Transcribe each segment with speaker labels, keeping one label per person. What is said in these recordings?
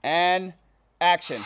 Speaker 1: And action.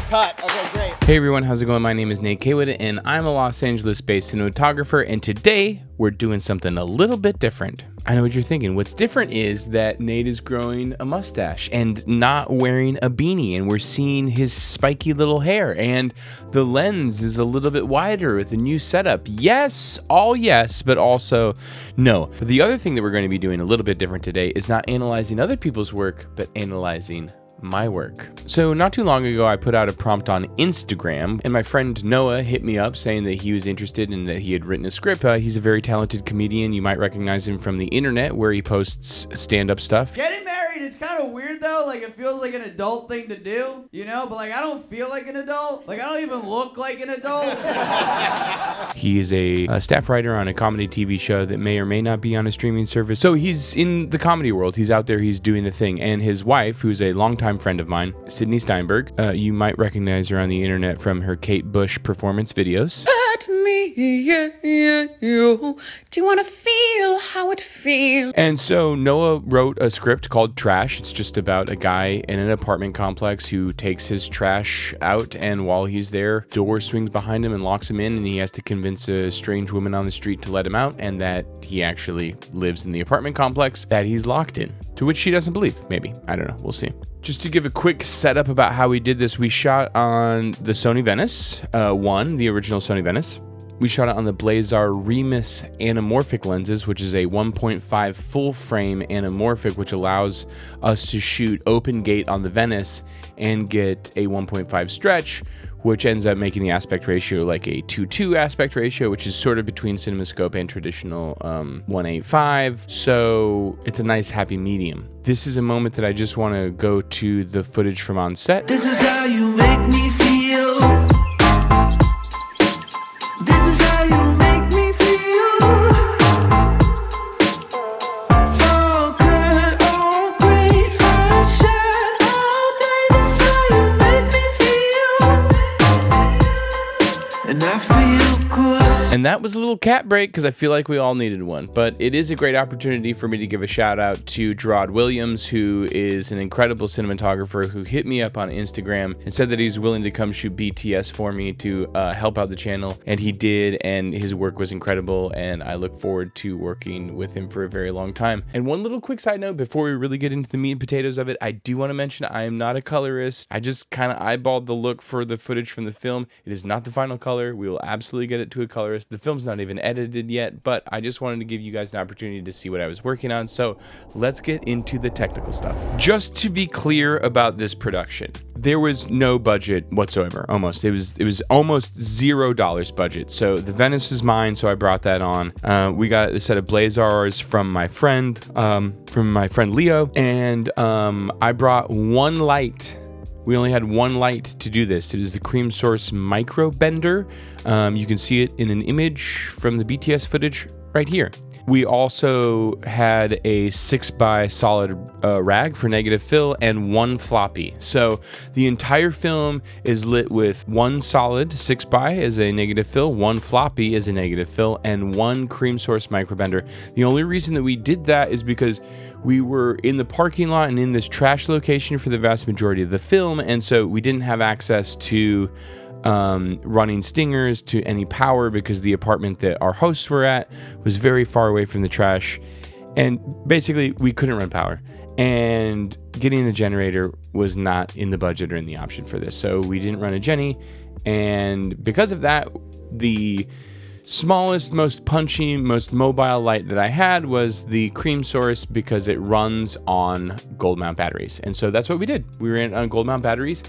Speaker 1: Cut. Okay, great.
Speaker 2: Hey everyone, how's it going? My name is Nate Caywood and I'm a Los Angeles-based cinematographer, and today we're doing something a little bit different. I know what you're thinking. What's different is that Nate is growing a mustache and not wearing a beanie, and we're seeing his spiky little hair, and the lens is a little bit wider with a new setup. Yes, all yes, but also no. But the other thing that we're going to be doing a little bit different today is not analyzing other people's work, but analyzing my work. So not too long ago, I put out a prompt on Instagram, and my friend Noah hit me up saying that he was interested and that he had written a script. He's a very talented comedian. You might recognize him from the internet where he posts stand-up stuff.
Speaker 3: Getting married, it's kind of weird though. Like, it feels like an adult thing to do, you know? But like, I don't feel like an adult. Like, I don't even look like an adult.
Speaker 2: He is a staff writer on a comedy TV show that may or may not be on a streaming service. So he's in the comedy world. He's out there, he's doing the thing. And his wife, who's a longtime friend of mine, Sydney Steinberg, you might recognize her on the internet from her Kate Bush performance videos.
Speaker 4: Let me hear you. Do you want to feel how it feels?
Speaker 2: And so Noah wrote a script called Trash. It's just about a guy in an apartment complex who takes his trash out, and while he's there, door swings behind him and locks him in, and he has to convince a strange woman on the street to let him out, and that he actually lives in the apartment complex that he's locked in. To which she doesn't believe, maybe. I don't know, we'll see. Just to give a quick setup about how we did this, we shot on the Sony Venice 1, the original Sony Venice. We shot it on the Blazar Remus Anamorphic lenses, which is a 1.5 full frame anamorphic, which allows us to shoot open gate on the Venice and get a 1.5 stretch, which ends up making the aspect ratio like a 2:2 aspect ratio, which is sort of between CinemaScope and traditional 1.85. So it's a nice happy medium. This is a moment that I just want to go to the footage from on set.
Speaker 5: This is how you make me feel. This is how you make me feel. Oh, good, oh, great sunshine all day. This is how you make me feel. And I feel good.
Speaker 2: And that was a little cat break because I feel like we all needed one. But it is a great opportunity for me to give a shout out to Gerard Williams, who is an incredible cinematographer who hit me up on Instagram and said that he's willing to come shoot BTS for me to help out the channel. And he did, and his work was incredible, and I look forward to working with him for a very long time. And one little quick side note before we really get into the meat and potatoes of it, I do want to mention I am not a colorist. I just kind of eyeballed the look for the footage from the film. It is not the final color. We will absolutely get it to a colorist. The film's not even edited yet, but I just wanted to give you guys an opportunity to see what I was working on. So let's get into the technical stuff. Just to be clear about this production, there was no budget whatsoever. Almost. It was almost $0 budget. So the Venice is mine, so I brought that on. We got a set of Blazars from my friend Leo, and I brought one light. We only had one light to do this. It is the Cream Source Micro Bender. You can see it in an image from the BTS footage right here. We also had a 6x solid rag for negative fill and one floppy. So the entire film is lit with one solid 6x as a negative fill, one floppy as a negative fill, and one Cream Source Microbender. The only reason that we did that is because we were in the parking lot and in this trash location for the vast majority of the film, and so we didn't have access to running stingers, to any power, because the apartment that our hosts were at was very far away from the trash, and basically we couldn't run power, and getting a generator was not in the budget or in the option for this, so we didn't run a Jenny. And because of that, the smallest, most punchy, most mobile light that I had was the Cream Source, because it runs on gold mount batteries. And so that's what we did. We ran it on gold mount batteries,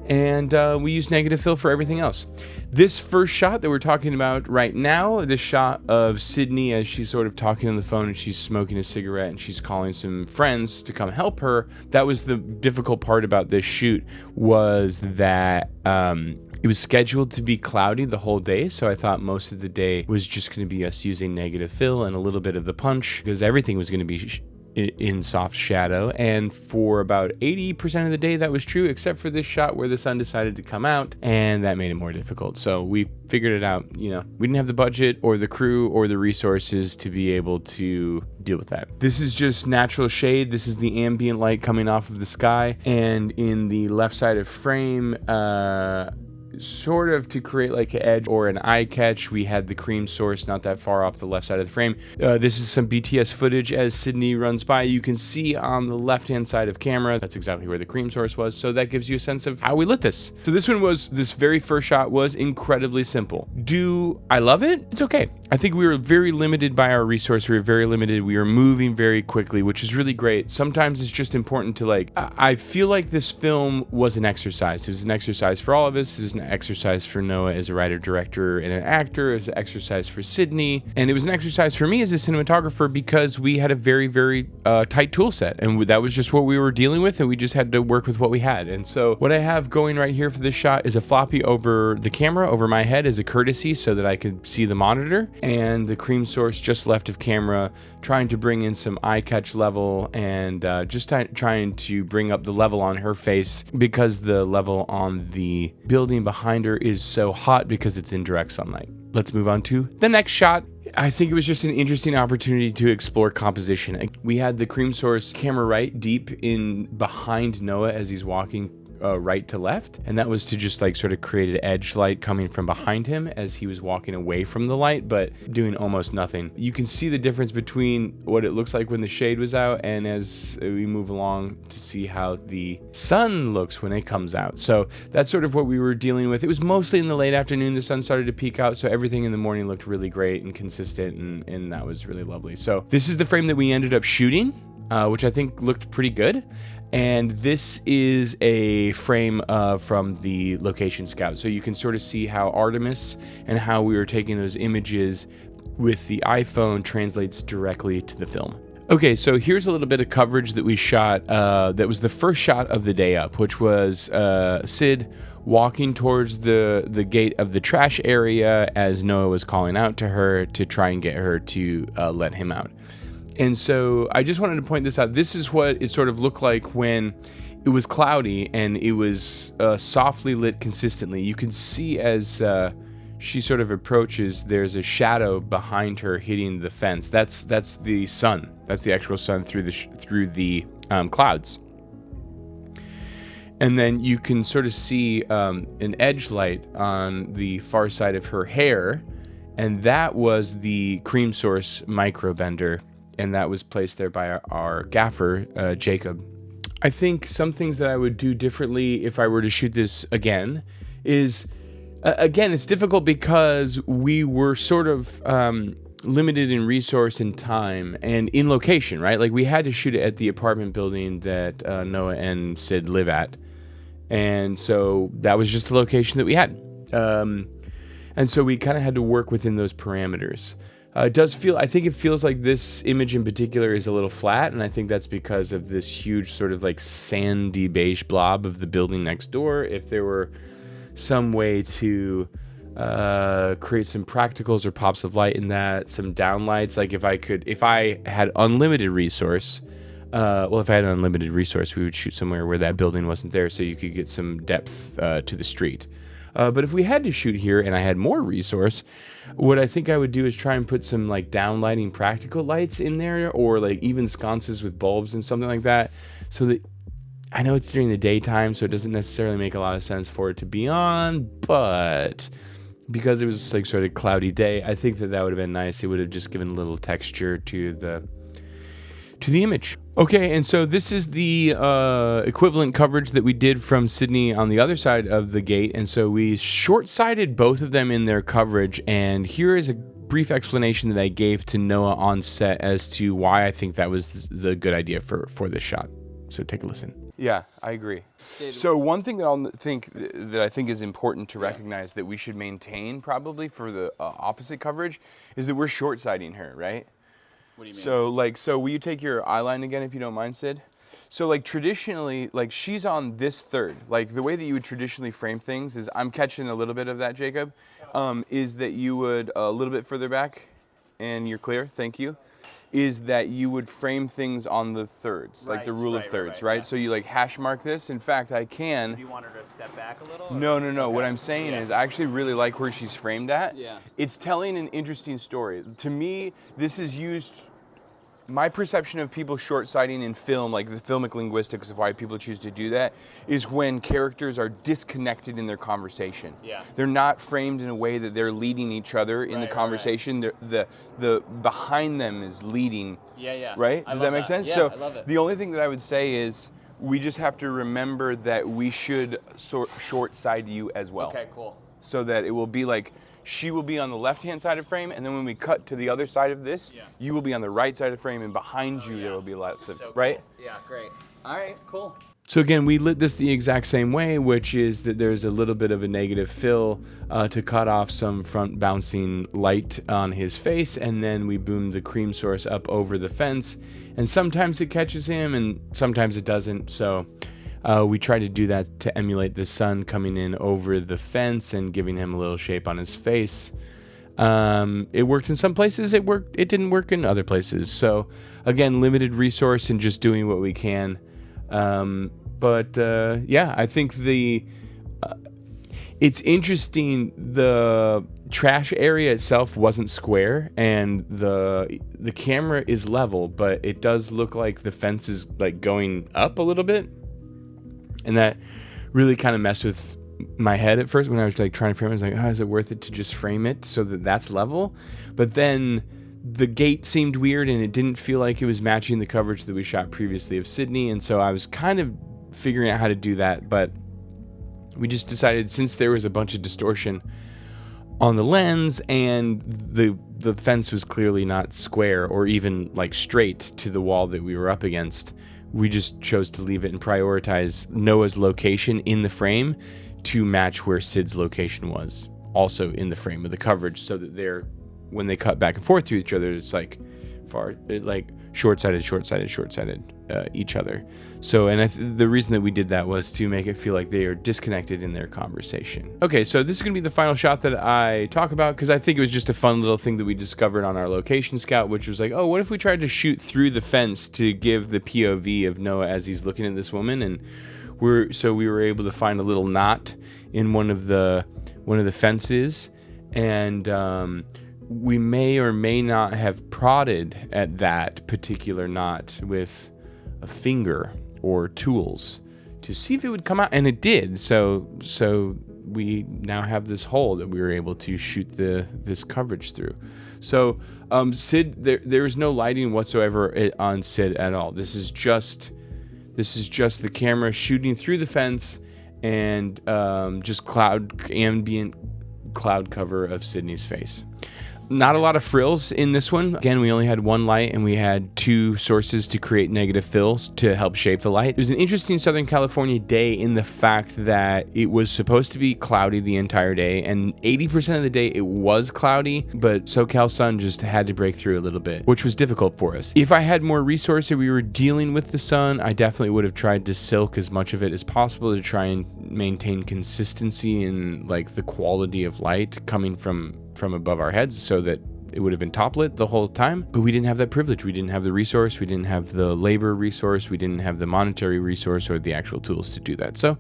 Speaker 2: and we used negative fill for everything else. This first shot that we're talking about right now, the shot of Sydney as she's sort of talking on the phone and she's smoking a cigarette and she's calling some friends to come help her, that was the difficult part about this shoot, was that it was scheduled to be cloudy the whole day, so I thought most of the day was just going to be us using negative fill and a little bit of the punch, because everything was going to be in soft shadow, and for about 80% of the day that was true, except for this shot where the sun decided to come out, and that made it more difficult. So we figured it out. You know, we didn't have the budget or the crew or the resources to be able to deal with that. This is just natural shade. This is the ambient light coming off of the sky, and in the left side of frame, sort of to create like an edge or an eye catch, we had the cream source not that far off the left side of the frame. This is some BTS footage as Sydney runs by. You can see on the left hand side of camera, that's exactly where the cream source was, so that gives you a sense of how we lit this. So this very first shot was incredibly simple. Do I love it? It's okay. I think we were very limited by our resource. We were very limited. We were moving very quickly, which is really great. Sometimes it's just important to like, I feel like this film was an exercise. It was an exercise for all of us. It was an exercise for Noah as a writer, director, and an actor. It was an exercise for Sydney. And it was an exercise for me as a cinematographer because we had a very, very tight tool set. And that was just what we were dealing with. And we just had to work with what we had. And so what I have going right here for this shot is a floppy over the camera, over my head as a courtesy so that I could see the monitor. And the cream source just left of camera, trying to bring in some eye catch level and just trying to bring up the level on her face because the level on the building behind her is so hot because it's in direct sunlight. Let's move on to the next shot. I think it was just an interesting opportunity to explore composition. We had the cream source camera right deep in behind Noah as he's walking right to left, and that was to just like sort of create an edge light coming from behind him as he was walking away from the light, but doing almost nothing. You can see the difference between what it looks like when the shade was out and as we move along to see how the sun looks when it comes out. So that's sort of what we were dealing with. It was mostly in the late afternoon the sun started to peek out, so everything in the morning looked really great and consistent, and that was really lovely. So this is the frame that we ended up shooting, which I think looked pretty good. And this is a frame from the location scout. So you can sort of see how Artemis and how we were taking those images with the iPhone translates directly to the film. Okay, so here's a little bit of coverage that we shot. That was the first shot of the day up, which was Sid walking towards the gate of the trash area as Noah was calling out to her to try and get her to let him out. And so I just wanted to point this out. This is what it sort of looked like when it was cloudy and it was softly lit consistently. You can see as she sort of approaches, there's a shadow behind her hitting the fence. That's the sun. That's the actual sun through the clouds. And then you can sort of see an edge light on the far side of her hair, and that was the cream source micro bender. And that was placed there by our gaffer, Jacob. I think some things that I would do differently if I were to shoot this again is, again, it's difficult because we were sort of limited in resource and time and in location, right? Like we had to shoot it at the apartment building that Noah and Sid live at. And so that was just the location that we had. And so we kind of had to work within those parameters. I think it feels like this image in particular is a little flat, and I think that's because of this huge sort of like sandy beige blob of the building next door. If there were some way to create some practicals or pops of light in that, some downlights, like if I had unlimited resource, we would shoot somewhere where that building wasn't there so you could get some depth to the street. But if we had to shoot here and I had more resource, what I think I would do is try and put some like downlighting practical lights in there, or like even sconces with bulbs and something like that, so that I know it's during the daytime, so it doesn't necessarily make a lot of sense for it to be on, but because it was like sort of cloudy day, I think that would have been nice. It would have just given a little texture to the image. Okay, and so this is the equivalent coverage that we did from Sydney on the other side of the gate, and so we short-sighted both of them in their coverage, and here is a brief explanation that I gave to Noah on set as to why I think that was the good idea for this shot. So take a listen. Yeah, I agree. So one thing that I think is important to recognize that we should maintain probably for the opposite coverage is that we're short-sighting her, right?
Speaker 1: What do you mean?
Speaker 2: So will you take your eye line again if you don't mind, Sid? So like traditionally, like she's on this third. Like the way that you would traditionally frame things is, I'm catching a little bit of that, Jacob, is that you would a little bit further back and you're clear, thank you. is that you would frame things on the thirds, like the rule of thirds, right? So you like hash mark this. In fact, I can.
Speaker 1: Do you want her to step back a little?
Speaker 2: No. What I'm saying is I actually really like where she's framed at.
Speaker 1: Yeah.
Speaker 2: It's telling an interesting story. To me, this is used. My perception of people short-sighting in film, like the filmic linguistics of why people choose to do that, is when characters are disconnected in their conversation.
Speaker 1: Yeah.
Speaker 2: They're not framed in a way that they're leading each other in the conversation. The behind them is leading.
Speaker 1: Yeah.
Speaker 2: Right? Does that make sense?
Speaker 1: Yeah,
Speaker 2: So
Speaker 1: I love it.
Speaker 2: the only thing that I would say is we just have to remember that we should short-side you as well.
Speaker 1: Okay, cool.
Speaker 2: So that it will be like she will be on the left-hand side of frame, and then when we cut to the other side of this, you will be on the right side of frame, and behind you there will be lots of,
Speaker 1: So
Speaker 2: right?
Speaker 1: Cool. Yeah, great. All right, cool.
Speaker 2: So again, we lit this the exact same way, which is that there's a little bit of a negative fill to cut off some front bouncing light on his face, and then we boom the cream source up over the fence, and sometimes it catches him, and sometimes it doesn't, so we tried to do that to emulate the sun coming in over the fence and giving him a little shape on his face. It worked in some places, it didn't work in other places. So again, limited resource and just doing what we can. Yeah, I think it's interesting. The trash area itself wasn't square, and the camera is level, but it does look like the fence is like going up a little bit. And that really kind of messed with my head at first when I was like trying to frame it. I was like, oh, is it worth it to just frame it so that that's level? But then the gate seemed weird and it didn't feel like it was matching the coverage that we shot previously of Sydney. And so I was kind of figuring out how to do that. But we just decided, since there was a bunch of distortion on the lens and the fence was clearly not square or even like straight to the wall that we were up against, we just chose to leave it and prioritize Noah's location in the frame to match where Sid's location was also in the frame of the coverage, so that when they cut back and forth to each other, it's like short-sighted each other. So, and the reason that we did that was to make it feel like they are disconnected in their conversation. Okay, so this is going to be the final shot that I talk about, because I think it was just a fun little thing that we discovered on our location scout, which was like, oh, what if we tried to shoot through the fence to give the POV of Noah as he's looking at this woman? And we were able to find a little knot in one of the fences, and we may or may not have prodded at that particular knot with a finger or tools to see if it would come out, and it did. So we now have this hole that we were able to shoot this coverage through. So Sid, there is no lighting whatsoever on Sid at all. This is just the camera shooting through the fence and just ambient cloud cover of Sydney's face. Not a lot of frills in this one. Again, we only had one light and we had two sources to create negative fills to help shape the light. It was an interesting Southern California day in the fact that it was supposed to be cloudy the entire day, and 80% of the day it was cloudy, but SoCal sun just had to break through a little bit, which was difficult for us. If I had more resources, we were dealing with the sun, I definitely would have tried to silk as much of it as possible to try and maintain consistency in like the quality of light coming from above our heads, so that it would have been top lit the whole time. But we didn't have that privilege. We didn't have the resource. We didn't have the labor resource. We didn't have the monetary resource or the actual tools to do that. So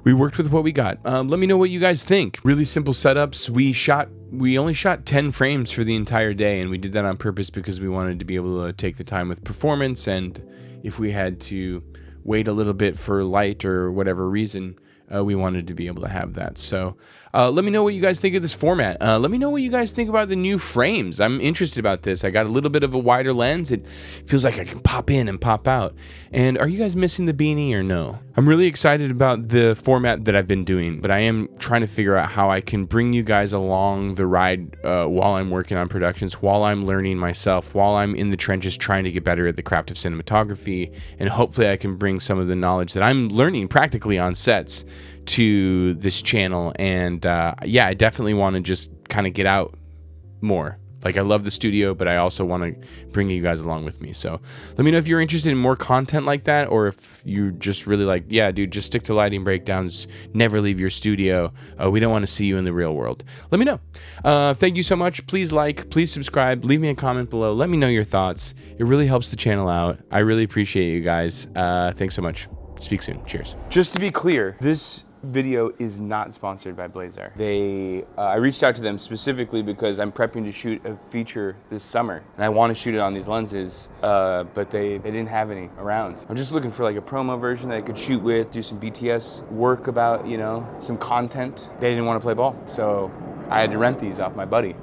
Speaker 2: we worked with what we got. Let me know what you guys think. Really simple setups. We only shot 10 frames for the entire day, and we did that on purpose because we wanted to be able to take the time with performance, and if we had to wait a little bit for light or whatever reason, we wanted to be able to have that. So let me know what you guys think of this format. Let me know what you guys think about the new frames. I'm interested about this. I got a little bit of a wider lens. It feels like I can pop in and pop out. And are you guys missing the beanie or no? I'm really excited about the format that I've been doing, but I am trying to figure out how I can bring you guys along the ride while I'm working on productions, while I'm learning myself, while I'm in the trenches trying to get better at the craft of cinematography. And hopefully I can bring some of the knowledge that I'm learning practically on sets to this channel. And I definitely want to just kind of get out more. Like, I love the studio, but I also want to bring you guys along with me. So let me know if you're interested in more content like that, or if you just really like, yeah, dude, just stick to lighting breakdowns, never leave your studio. We don't want to see you in the real world. Let me know. Thank you so much. Please like, please subscribe, leave me a comment below. Let me know your thoughts. It really helps the channel out. I really appreciate you guys. Thanks so much. Speak soon. Cheers. Just to be clear, this video is not sponsored by Blazar. I reached out to them specifically because I'm prepping to shoot a feature this summer, and I want to shoot it on these lenses, but they didn't have any around. I'm just looking for like a promo version that I could shoot with, do some BTS work about, you know, some content. They didn't want to play ball, so I had to rent these off my buddy.